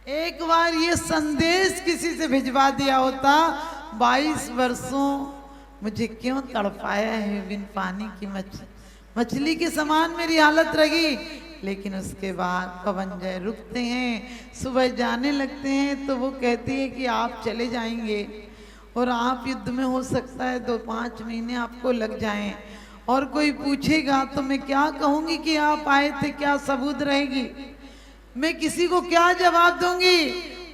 एक बार ये संदेश किसी से भिजवा दिया होता, 22 वर्षों मुझे क्यों तड़पाया है बिन पानी की मछली के समान मेरी हालत रही। लेकिन उसके बाद पवन जय रुकते हैं, सुबह जाने लगते हैं तो वो कहती है कि आप चले जाएंगे और आप युद्ध में हो सकता है 2-5 महीने आपको लग जाएं, और कोई पूछेगा तो मैं क्या कहूँगी कि आप आए थे, क्या सबूत रहेगी, मैं किसी को क्या जवाब दूंगी।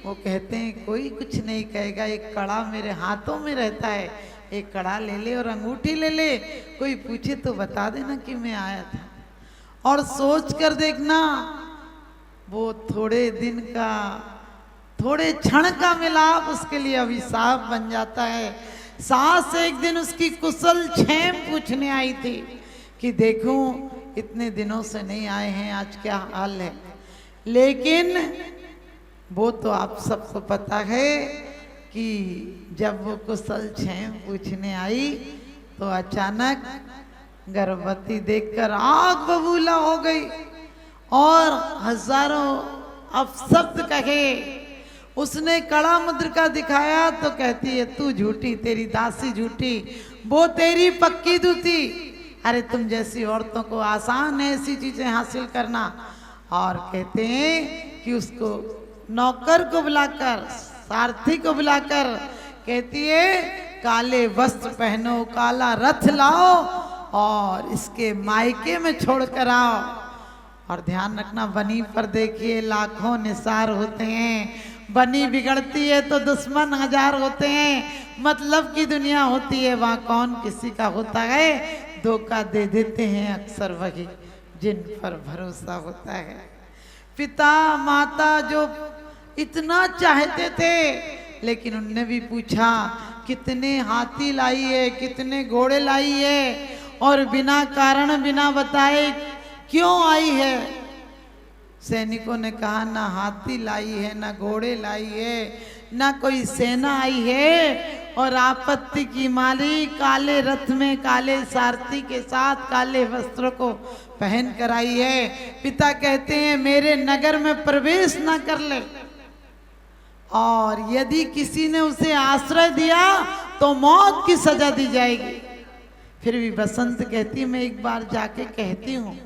वो कहते हैं कोई कुछ नहीं कहेगा, एक कड़ा मेरे हाथों में रहता है, एक कड़ा ले ले और अंगूठी ले ले, कोई पूछे तो बता देना कि मैं आया था। और सोच कर देखना, वो थोड़े दिन का, थोड़े क्षण का मिलाप उसके लिए अभिशाप बन जाता है। सास एक दिन उसकी कुशल क्षेम पूछने आई थी कि देखूं इतने दिनों से नहीं आए हैं, आज क्या हाल है। लेकिन वो तो आप सबको पता है कि जब वो कुशल क्षेम पूछने आई तो अचानक गर्भवती देखकर आग बबूला हो गई और हजारों अपशब्द कहे। उसने कड़ा मुद्रिका दिखाया तो कहती है तू झूठी, तेरी दासी झूठी, वो तेरी पक्की दूती। अरे तुम जैसी औरतों को आसान है ऐसी चीजें हासिल करना। और कहते हैं कि उसको नौकर को बुलाकर, सारथी को बुलाकर कहती है काले वस्त्र पहनो, काला रथ लाओ और इसके मायके में छोड़ कर आओ। और ध्यान रखना, बनी पर देखिए लाखों निसार होते हैं, बनी बिगड़ती है तो दुश्मन हजार होते हैं। मतलब की दुनिया होती है, वहाँ कौन किसी का होता है। धोखा दे देते हैं अक्सर वही जिन पर भरोसा होता है। पिता माता जो इतना चाहते थे, लेकिन उनने भी पूछा कितने हाथी लाई है, कितने घोड़े लाई है, और बिना कारण बिना बताए क्यों आई है। सैनिकों ने कहा ना हाथी लाई है, ना घोड़े लाई है, ना कोई सेना आई है, और आपत्ति की माली काले रथ में काले सारथी के साथ काले वस्त्रों को पहन कर आई है। पिता कहते हैं मेरे नगर में प्रवेश ना कर ले, और यदि किसी ने उसे आश्रय दिया तो मौत की सजा दी जाएगी। फिर भी बसंत कहती है मैं एक बार जाके कहती हूँ,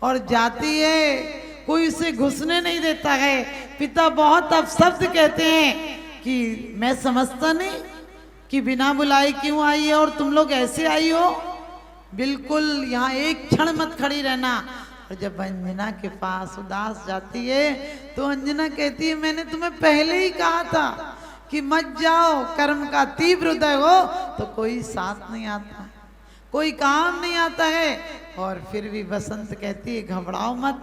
और जाती है, कोई उसे घुसने नहीं देता है। पिता बहुत अपशब्द कहते हैं कि मैं समझता नहीं कि बिना बुलाए क्यों आई है और तुम लोग ऐसे आई हो, बिल्कुल यहाँ एक क्षण मत खड़ी रहना। और जब अंजना के पास उदास जाती है तो अंजना कहती है मैंने तुम्हें पहले ही कहा था कि मत जाओ, कर्म का तीव्र उदय हो तो कोई साथ नहीं आता, कोई काम नहीं आता है। और फिर भी बसंत कहती है घबराओ मत,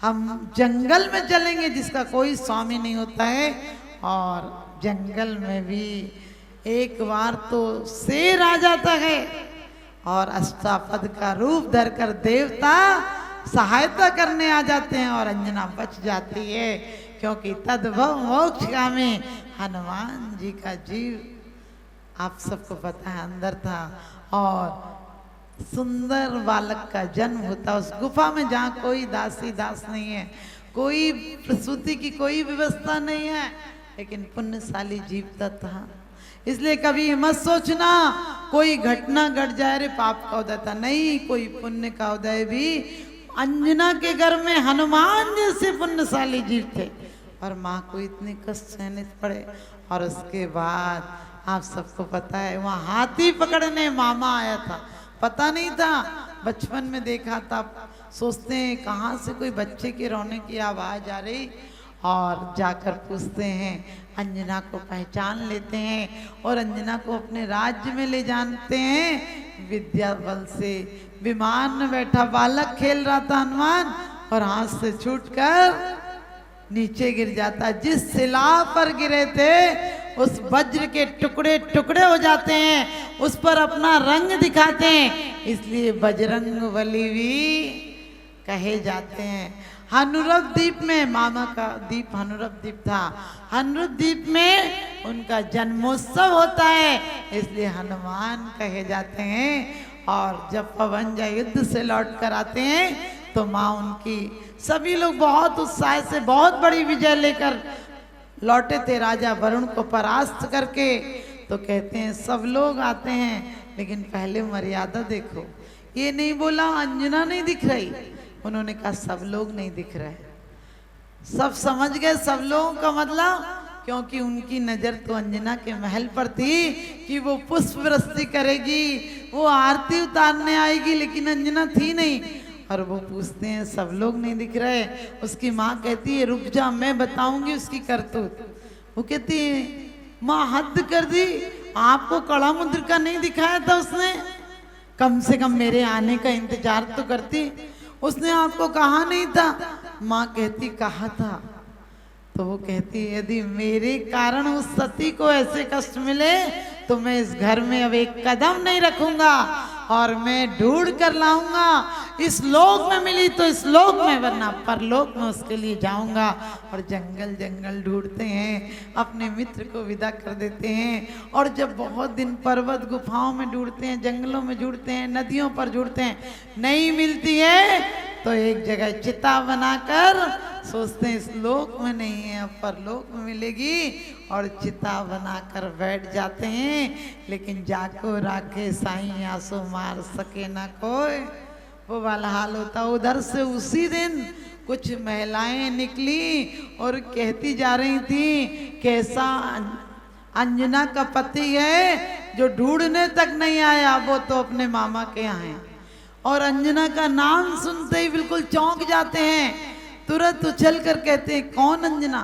हम जंगल में चलेंगे जिसका कोई स्वामी नहीं होता है। और जंगल में भी एक बार तो शेर आ जाता है और अष्टापद का रूप धरकर देवता सहायता करने आ जाते हैं और अंजना बच जाती है, क्योंकि तद्भव मोक्षगामी हनुमान जी का जीव आप सबको पता है अंदर था। और सुंदर बालक का जन्म होता उस गुफा में जहाँ कोई दासी दास नहीं है, कोई प्रसूति की कोई व्यवस्था नहीं है, लेकिन पुण्यशाली जीवता था। इसलिए कभी मत सोचना कोई घटना घट जाए रे पाप का उदय था, नहीं, कोई पुण्य का उदय भी। अंजना के घर में हनुमान जैसे पुण्यशाली जीव थे और माँ को इतने कष्ट सहने पड़े। और उसके बाद आप सबको पता है वहाँ हाथी पकड़ने मामा आया था, पता नहीं था, बचपन में देखा था, सोचते हैं कहाँ से कोई बच्चे के रोने की आवाज़ आ रही, और जाकर पूछते हैं, अंजना को पहचान लेते हैं और अंजना को अपने राज्य में ले जाते हैं। विद्या बल से विमान में बैठा बालक खेल रहा था हनुमान, और हाथ से छूटकर नीचे गिर जाता। जिस शिला पर गिरे थे उस वज्र के टुकड़े टुकड़े हो जाते हैं, उस पर अपना रंग दिखाते हैं, इसलिए बजरंग बली भी कहे जाते हैं। हनुरव द्वीप में, मामा का द्वीप हनुरव द्वीप था, हनुरव द्वीप में उनका जन्मोत्सव होता है, इसलिए हनुमान कहे जाते हैं। और जब पवन जय युद्ध से लौट कर आते हैं तो माँ उनकी, सभी लोग बहुत उत्साह से बहुत बड़ी विजय लेकर लौटे थे राजा वरुण को परास्त करके। तो कहते हैं सब लोग आते हैं, लेकिन पहले मर्यादा देखो। ये नहीं बोला अंजना नहीं दिख रही, उन्होंने कहा सब लोग नहीं दिख रहे। सब समझ गए सब लोगों का मतलब, क्योंकि उनकी नजर तो अंजना के महल पर थी कि वो पुष्प वृष्टि करेगी, वो आरती उतारने आएगी, लेकिन अंजना थी नहीं। और वो पूछते हैं सब लोग नहीं दिख रहे। उसकी माँ कहती है रुक जा, मैं बताऊंगी उसकी करतूत। वो कहती है माँ हद कर दी, आपको कड़ा मुद्र का नहीं दिखाया था उसने? कम से कम मेरे आने का इंतजार तो करती, उसने आपको कहा नहीं था? माँ कहती कहा था। तो वो कहती यदि मेरे कारण उस सती को ऐसे कष्ट मिले तो मैं इस घर में अब एक कदम नहीं रखूंगा, और मैं ढूंढ कर लाऊंगा। इस लोक में मिली तो इस लोक में, वरना परलोक में उसके लिए जाऊंगा। और जंगल जंगल ढूंढते हैं, अपने मित्र को विदा कर देते हैं। और जब बहुत दिन पर्वत गुफाओं में ढूंढते हैं, जंगलों में ढूंढते हैं, नदियों पर ढूंढते हैं, नहीं मिलती है तो एक जगह चिता बनाकर सोचते हैं इस लोक में नहीं है, अब परलोक में मिलेगी, और चिता बनाकर बैठ जाते हैं। लेकिन जाको राखे साईं आंसू मार सके ना कोई, वो वाला हाल होता। उधर से उसी दिन कुछ महिलाएं निकली और कहती जा रही थी कैसा अंजना का पति है जो ढूंढने तक नहीं आया, वो तो अपने मामा के यहाँ है। और अंजना का नाम सुनते ही बिल्कुल चौंक जाते हैं, तुरंत उछल कर कहते हैं कौन अंजना,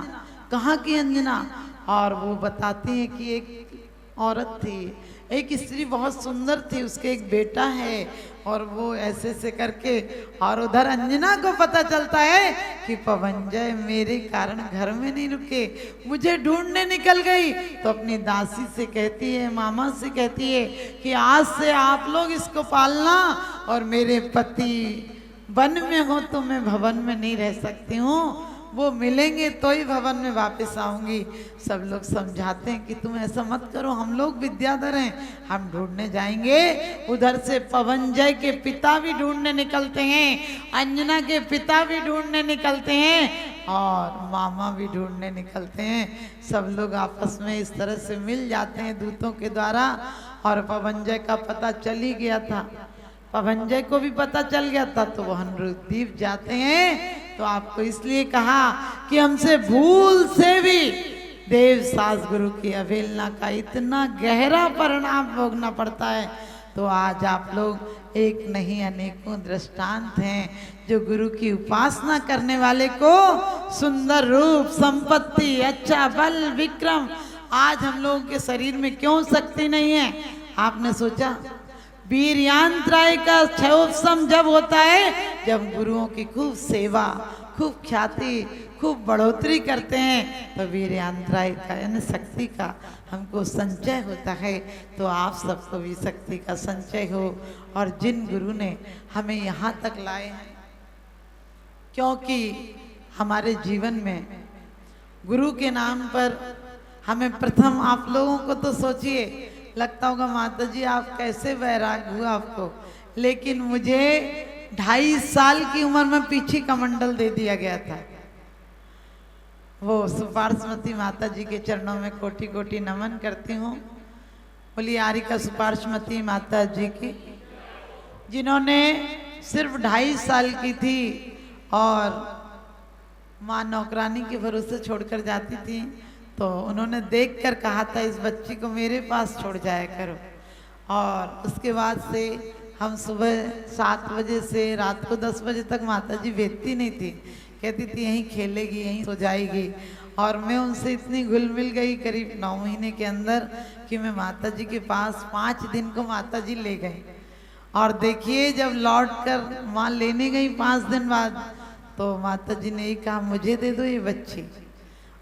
कहाँ की अंजना? और वो बताती हैं कि एक औरत थी, एक स्त्री बहुत सुंदर थी, उसके एक बेटा है, और वो ऐसे ऐसे करके। और उधर अंजना को पता चलता है कि पवनजय मेरे कारण घर में नहीं रुके, मुझे ढूंढने निकल गई। तो अपनी दासी से कहती है, मामा से कहती है कि आज से आप लोग इसको पालना, और मेरे पति वन में हो तो मैं भवन में नहीं रह सकती हूँ, वो मिलेंगे तो ही भवन में वापस आऊंगी। सब लोग समझाते हैं कि तुम ऐसा मत करो, हम लोग विद्याधर हैं, हम ढूंढने जाएंगे। उधर से पवनजय के पिता भी ढूंढने निकलते हैं, अंजना के पिता भी ढूंढने निकलते हैं, और मामा भी ढूंढने निकलते हैं। सब लोग आपस में इस तरह से मिल जाते हैं दूतों के द्वारा। और पवनजय का पता चल ही गया था, पवनजय को भी पता चल गया था। तो वो हनुद्वीप जाते हैं। तो आपको इसलिए कहा कि हमसे भूल से भी देव सास गुरु की अवहेलना का इतना गहरा परिणाम भोगना पड़ता है। तो आज आप लोग एक नहीं अनेकों दृष्टांत हैं जो गुरु की उपासना करने वाले को सुंदर रूप, संपत्ति, अच्छा बल, विक्रम। आज हम लोगों के शरीर में क्यों शक्ति नहीं है? आपने सोचा वीर्यांतराय का क्षयोत्सव जब होता है, जब गुरुओं की खूब सेवा, खूब ख्याति, खूब बढ़ोतरी करते हैं, तो वीर्यांतराय का यानी शक्ति का हमको संचय होता है। तो आप सबको भी शक्ति का संचय हो। और जिन गुरु ने हमें यहाँ तक लाए हैं, क्योंकि हमारे जीवन में गुरु के नाम पर हमें प्रथम, आप लोगों को तो सोचिए लगता होगा माता जी आप कैसे वैराग हुआ आपको, लेकिन मुझे 2.5 साल की उम्र में पीछे कमंडल दे दिया गया था। वो सुपार्श्वती माता जी के चरणों में कोटि कोटि नमन करती हूँ। बोली आरिका सुपार्श्वती माता जी की, जिन्होंने सिर्फ 2.5 साल की थी और माँ नौकरानी के भरोसे छोड़कर जाती थी। तो उन्होंने देखकर कहा था इस बच्ची को मेरे पास छोड़ जाया करो। और उसके बाद से हम सुबह 7 बजे से रात को 10 बजे तक माता जी भेजती नहीं थी, कहती थी यहीं खेलेगी, यहीं सो जाएगी। और मैं उनसे इतनी घुल मिल गई करीब 9 महीने के अंदर कि मैं माता जी के पास 5 दिन को माता जी ले गई। और देखिए जब लौट कर माँ लेने गई 5 दिन बाद, तो माता जी ने यही कहा मुझे दे दो ये बच्ची।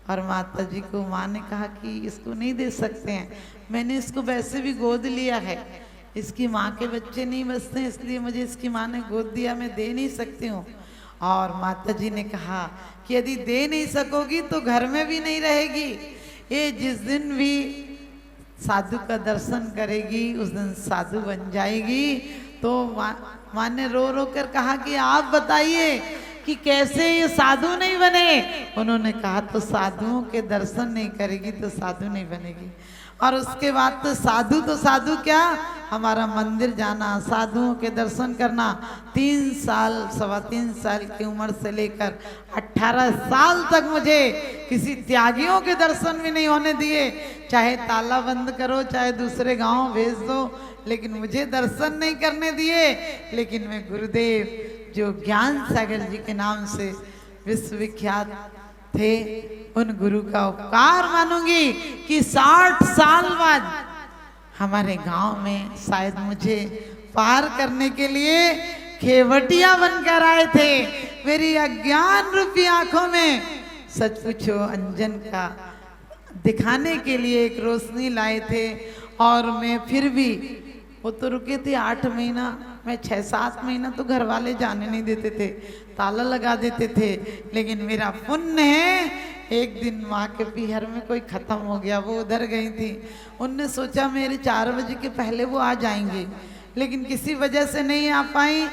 और माता जी को माँ ने कहा कि इसको नहीं दे सकते हैं, मैंने इसको वैसे भी गोद लिया है, इसकी माँ के बच्चे नहीं बचते हैं, इसलिए मुझे इसकी माँ ने गोद दिया, मैं दे नहीं सकती हूँ। और माता जी ने कहा कि यदि दे नहीं सकोगी तो घर में भी नहीं रहेगी, ये जिस दिन भी साधु का दर्शन करेगी उस दिन साधु बन जाएगी। तो माँ ने रो रो कर कहा कि आप बताइए कि कैसे ये साधु नहीं बने। उन्होंने कहा तो साधुओं के दर्शन नहीं करेगी तो साधु नहीं बनेगी। और उसके बाद तो साधु क्या, हमारा मंदिर जाना, साधुओं के दर्शन करना। 3 साल 3.25 साल की उम्र से लेकर 18 साल तक मुझे किसी त्यागियों के दर्शन भी नहीं होने दिए। चाहे ताला बंद करो, चाहे दूसरे गांव भेज दो, लेकिन मुझे दर्शन नहीं करने दिए। लेकिन मैं गुरुदेव जो ज्ञान सागर जी के नाम से विश्वविख्यात थे, उन गुरु का उपकार मानूंगी कि 60 साल बाद हमारे गांव में शायद मुझे पार करने के लिए खेवटिया बनकर आए थे। मेरी अज्ञान रूपी आंखों में सच पूछो अंजन का दिखाने के लिए एक रोशनी लाए थे। और मैं फिर भी, वो तो रुके थे 8 महीना, मैं 6-7 महीना तो घर वाले जाने नहीं देते थे, ताला लगा देते थे। लेकिन मेरा पुण्य है, एक दिन माँ के पीहर में कोई खत्म हो गया, वो उधर गई थी। उनने सोचा मेरे 4 बजे के पहले वो आ जाएंगे, लेकिन किसी वजह से नहीं आ पाई।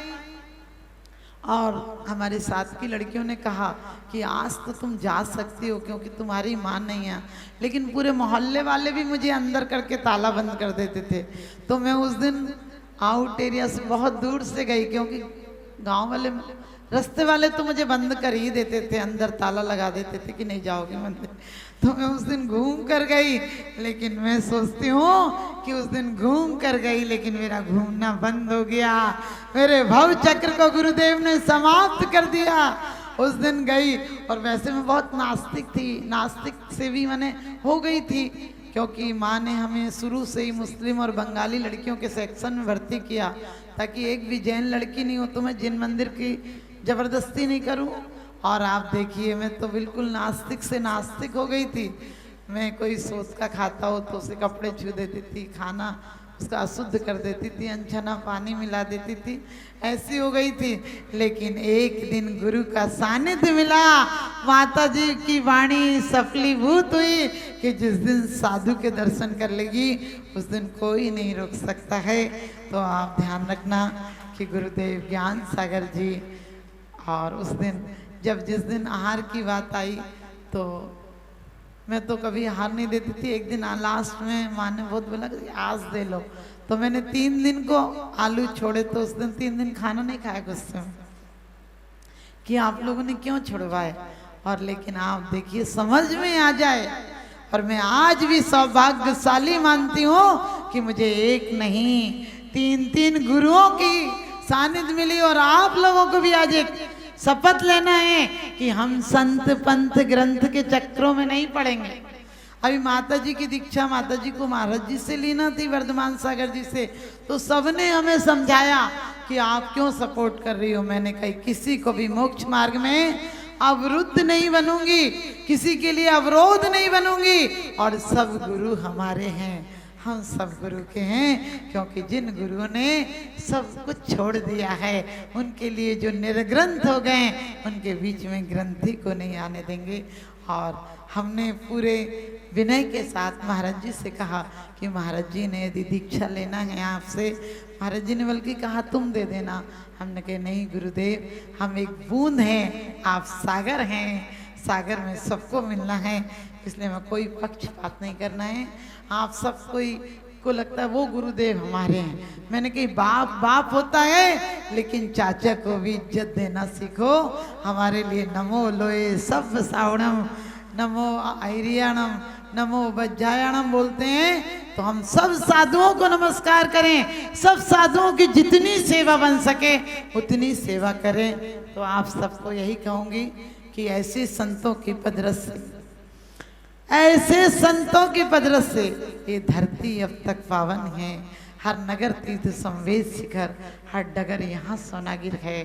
और हमारे साथ की लड़कियों ने कहा कि आज तो तुम जा सकती हो क्योंकि तुम्हारी माँ नहीं है। लेकिन पूरे मोहल्ले वाले भी मुझे अंदर करके ताला बंद कर देते थे। तो मैं उस दिन आउट एरिया से बहुत दूर से गई, क्योंकि गांव वाले, रास्ते वाले तो मुझे बंद कर ही देते थे, अंदर ताला लगा देते थे कि नहीं जाओगे मंदिर। तो मैं उस दिन घूम कर गई। लेकिन मैं सोचती हूँ कि उस दिन घूम कर गई, लेकिन मेरा घूमना बंद हो गया। मेरे भव चक्र को गुरुदेव ने समाप्त कर दिया। उस दिन गई, और वैसे मैं बहुत नास्तिक थी, नास्तिक से भी मैंने हो गई थी, क्योंकि माँ ने हमें शुरू से ही मुस्लिम और बंगाली लड़कियों के सेक्शन में भर्ती किया, ताकि एक भी जैन लड़की नहीं हो तो मैं जिन मंदिर की जबरदस्ती नहीं करूं। और आप देखिए, मैं तो बिल्कुल नास्तिक से नास्तिक हो गई थी। मैं कोई सोच का खाता हो तो उसे कपड़े छू देती थी, खाना उसका अशुद्ध कर देती थी, अनछना पानी मिला देती थी, ऐसी हो गई थी। लेकिन एक दिन गुरु का सानिध्य मिला, माता जी की वाणी सफलीभूत हुई कि जिस दिन साधु के दर्शन कर लेगी उस दिन कोई नहीं रोक सकता है। तो आप ध्यान रखना कि गुरुदेव ज्ञान सागर जी, और उस दिन जिस दिन आहार की बात आई तो मैं तो कभी हार नहीं देती थी। एक दिन लास्ट में माँ ने बहुत बोला कि आज दे लो, तो मैंने 3 दिन को आलू छोड़े, तो उस दिन 3 दिन खाना नहीं खाया गुस्से में कि आप लोगों ने क्यों छुड़वाए। और लेकिन आप देखिए, समझ में आ जाए। और मैं आज भी सौभाग्यशाली मानती हूँ कि मुझे एक नहीं 3 गुरुओं की सानिध्य मिली। और आप लोगों को भी आज एक शपथ लेना है कि हम संत पंथ ग्रंथ के चक्रों में नहीं पड़ेंगे। अभी माता जी की दीक्षा माता जी को महाराज जी से लेना थी, वर्धमान सागर जी से, तो सबने हमें समझाया कि आप क्यों सपोर्ट कर रही हो। मैंने कहा किसी को भी मोक्ष मार्ग में अवरुद्ध नहीं बनूंगी, किसी के लिए अवरोध नहीं बनूंगी। और सब गुरु हमारे हैं, हम सब गुरु के हैं, क्योंकि जिन गुरुओं ने सब कुछ छोड़ दिया है उनके लिए जो निर्ग्रंथ हो गए उनके बीच में ग्रंथि को नहीं आने देंगे। और हमने पूरे विनय के साथ महाराज जी से कहा कि महाराज जी ने यदि दीक्षा लेना है आपसे, महाराज जी ने बल्कि कहा तुम दे देना। हमने कहा नहीं गुरुदेव, हम एक बूंद हैं, आप सागर हैं, सागर में सबको मिलना है, इसलिए मैं कोई पक्षपात नहीं करना है। आप सब कोई को लगता है वो गुरुदेव हमारे हैं। मैंने कही बाप बाप होता है, लेकिन चाचा को भी इज्जत देना सीखो। हमारे लिए नमो लोए सब सावणम, नमो आयरियाणम, नमो बज्जायाणम बोलते हैं। तो हम सब साधुओं को नमस्कार करें, सब साधुओं की जितनी सेवा बन सके उतनी सेवा करें। तो आप सबको यही कहूँगी कि ऐसे संतों की पदरस से, ऐसे संतों की पदरस से ये धरती अब तक पावन है। हर नगर तीर्थ संवेद शिखर, हर डगर यहाँ सोनागिर है।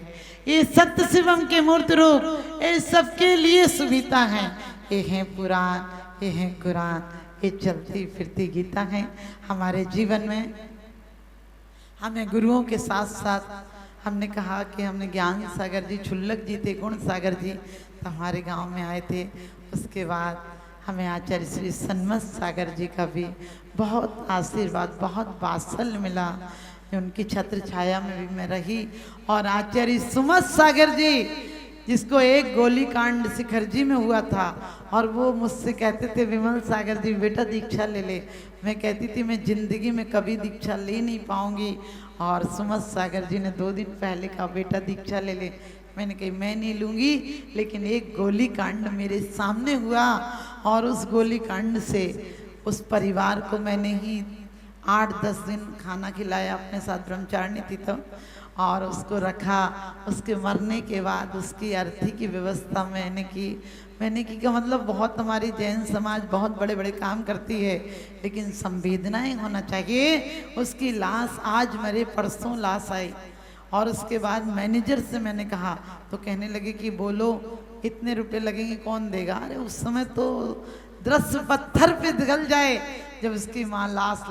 ये सत्य शिवम के मूर्त रूप, ये सबके लिए सुविधा है। ये है पुराण, ये है कुरान, ये चलती फिरती गीता है। हमारे जीवन में हमें गुरुओं के साथ साथ हमने कहा कि हमने ज्ञान सागर जी, छुल्लक जी थे, गुण सागर जी तो हमारे गांव में आए थे। उसके बाद हमें आचार्य श्री सन्मत सागर जी का भी बहुत आशीर्वाद, बहुत वात्सल्य मिला। उनकी छत्र छाया में भी मैं रही। और आचार्य सुमत सागर जी, जिसको एक गोली कांड शिखर जी में हुआ था, और वो मुझसे कहते थे विमल सागर जी बेटा दीक्षा ले ले। मैं कहती थी मैं जिंदगी में कभी दीक्षा ले नहीं पाऊंगी। और सुमत सागर जी ने 2 दिन पहले कहा बेटा दीक्षा ले ले। मैंने कही मैं नहीं लूँगी, लेकिन एक गोली कांड मेरे सामने हुआ, और उस गोली कांड से उस परिवार को मैंने ही 8-10 दिन खाना खिलाया, अपने साथ ब्रह्मचारिणी थी तो, और उसको रखा। उसके मरने के बाद उसकी अर्थी की व्यवस्था मैंने की का मतलब बहुत, हमारी जैन समाज बहुत बड़े बड़े काम करती है, लेकिन संवेदनाएं होना चाहिए। उसकी लाश आज मरे परसों लाश आई, और उसके बाद मैनेजर से मैंने कहा तो कहने लगे कि बोलो इतने रुपए लगेंगे कौन देगा। अरे उस समय तो दृश्य पत्थर पे पिघल जाए। जब उसकी माँ लाश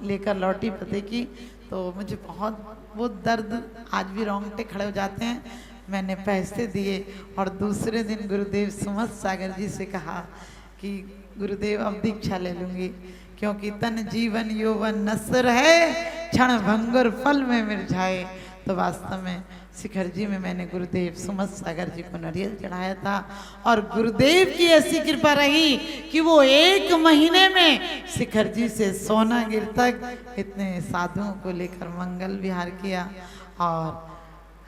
लेकर लौटी पते की, तो मुझे बहुत वो दर्द आज भी रोंगटे खड़े हो जाते हैं। मैंने पैसे दिए, और दूसरे दिन गुरुदेव सुमत सागर जी से कहा कि गुरुदेव अब दीक्षा ले लूँगी, क्योंकि तन जीवन यौवन नश्वर है, क्षण भंगुर फल में मिर्झाए। तो वास्तव में शिखर जी में मैंने गुरुदेव सुमत सागर जी को नारियल चढ़ाया था, और गुरुदेव की ऐसी कृपा रही कि वो 1 महीने में शिखर जी से सोनागिर तक इतने साधुओं को लेकर मंगल विहार किया। और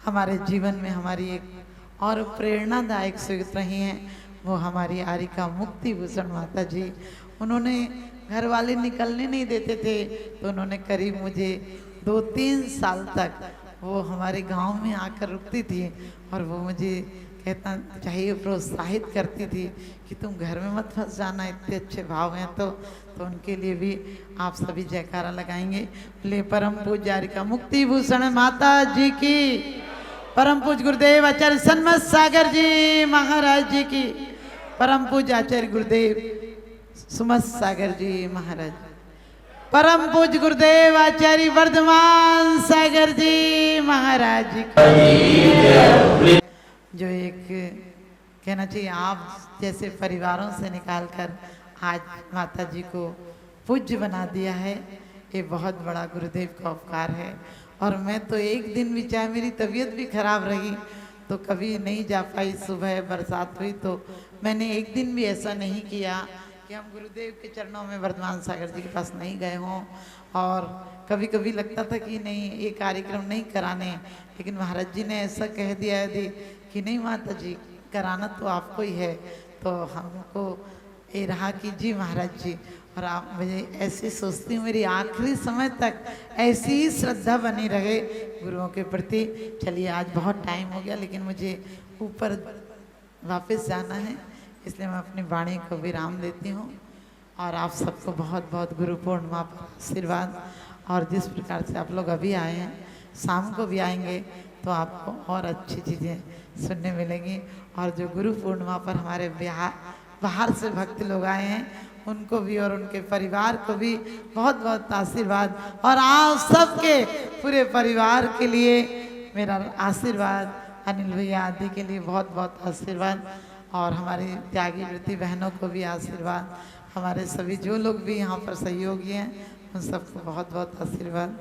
हमारे जीवन में हमारी एक और प्रेरणादायक स्वीकृत रही हैं, वो हमारी आरिका मुक्ति भूषण माता जी। उन्होंने, घर वाले निकलने नहीं देते थे, तो उन्होंने करीब मुझे 2-3 साल तक वो हमारे गांव में आकर रुकती थी, और वो मुझे कहता चाहिए प्रोत्साहित करती थी कि तुम घर में मत फंस जाना, इतने अच्छे भाव हैं। तो उनके लिए भी आप सभी जयकारा लगाएंगे। ले परम पूज्य आरिका मुक्ति भूषण माता जी की, परम पूज्य गुरुदेव आचार्य सन्मत सागर जी महाराज जी की, परम पूज्य आचार्य गुरुदेव सुमत सागर जी महाराज, परम पूज्य गुरुदेव आचार्य वर्धमान सागर जी महाराज जी की। जो एक कहना चाहिए आप जैसे परिवारों से निकालकर आज माता जी को पूज्य बना दिया है, ये बहुत बड़ा गुरुदेव का उपकार है। और मैं तो एक दिन भी, चाहे मेरी तबीयत भी खराब रही, तो कभी नहीं जा पाई। सुबह बरसात हुई तो मैंने एक दिन भी ऐसा नहीं किया कि हम गुरुदेव के चरणों में वर्धमान सागर जी के पास नहीं गए हों। और कभी कभी लगता था कि नहीं ये कार्यक्रम नहीं कराने, लेकिन महाराज जी ने ऐसा कह दिया यदि कि नहीं माता जी कराना तो आपको ही है, तो हमको ये रहा कि जी महाराज जी। और आप, मुझे ऐसी सोचती हूँ मेरी आखिरी समय तक ऐसी ही श्रद्धा बनी रहे गुरुओं के प्रति। चलिए आज बहुत टाइम हो गया, लेकिन मुझे ऊपर वापस जाना है, इसलिए मैं अपनी वाणी को विराम देती हूँ। और आप सबको बहुत बहुत गुरु पूर्णिमा पर आशीर्वाद। और जिस प्रकार से आप लोग अभी आए हैं, शाम को भी आएंगे तो आपको और अच्छी चीज़ें सुनने मिलेंगी। और जो गुरु पूर्णिमा पर हमारे बाहर से भक्त लोग आए हैं, उनको भी और उनके परिवार को भी बहुत बहुत आशीर्वाद। और आप सबके पूरे परिवार के लिए मेरा आशीर्वाद, अनिल भैया आदि के लिए बहुत बहुत आशीर्वाद। और हमारी त्यागी वृत्ति बहनों को भी आशीर्वाद। हमारे सभी जो लोग भी यहाँ पर सहयोगी हैं, उन सबको बहुत बहुत आशीर्वाद।